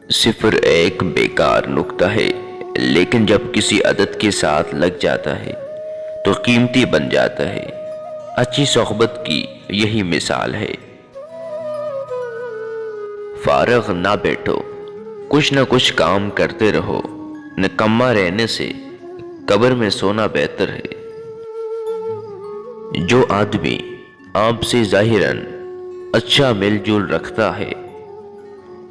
صفر ایک بیکار نکتہ ہے، لیکن جب کسی عدد کے ساتھ لگ جاتا ہے تو قیمتی بن جاتا ہے۔ اچھی صحبت کی یہی مثال ہے۔ فارغ نہ بیٹھو، کچھ نہ کچھ کام کرتے رہو۔ نکما رہنے سے قبر میں سونا بہتر ہے۔ جو آدمی آپ سے ظاہراً اچھا میل جول رکھتا ہے،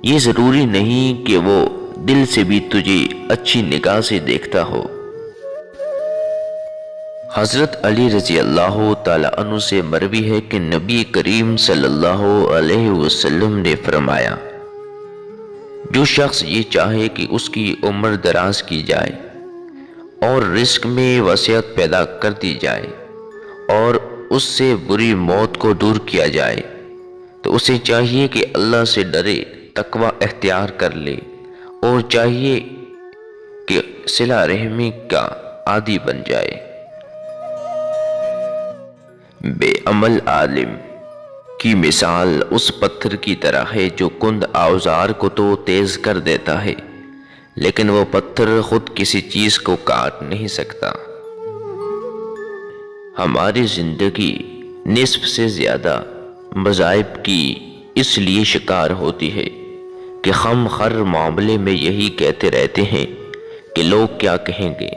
یہ ضروری نہیں کہ وہ دل سے بھی تجھے اچھی نگاہ سے دیکھتا ہو۔ حضرت علی رضی اللہ تعالیٰ عنہ سے مروی ہے کہ نبی کریم صلی اللہ علیہ وسلم نے فرمایا، جو شخص یہ چاہے کہ اس کی عمر دراز کی جائے اور رزق میں وسعت پیدا کر دی جائے اور اس سے بری موت کو دور کیا جائے، تو اسے چاہیے کہ اللہ سے ڈرے، تقوی اختیار کر لے، اور چاہیے کہ صلہ رحمی کا عادی بن جائے۔ بے عمل عالم کی مثال اس پتھر کی طرح ہے جو کند اوزار کو تو تیز کر دیتا ہے، لیکن وہ پتھر خود کسی چیز کو کاٹ نہیں سکتا۔ ہماری زندگی نصف سے زیادہ مذاہب کی اس لیے شکار ہوتی ہے کہ ہم ہر معاملے میں یہی کہتے رہتے ہیں کہ لوگ کیا کہیں گے،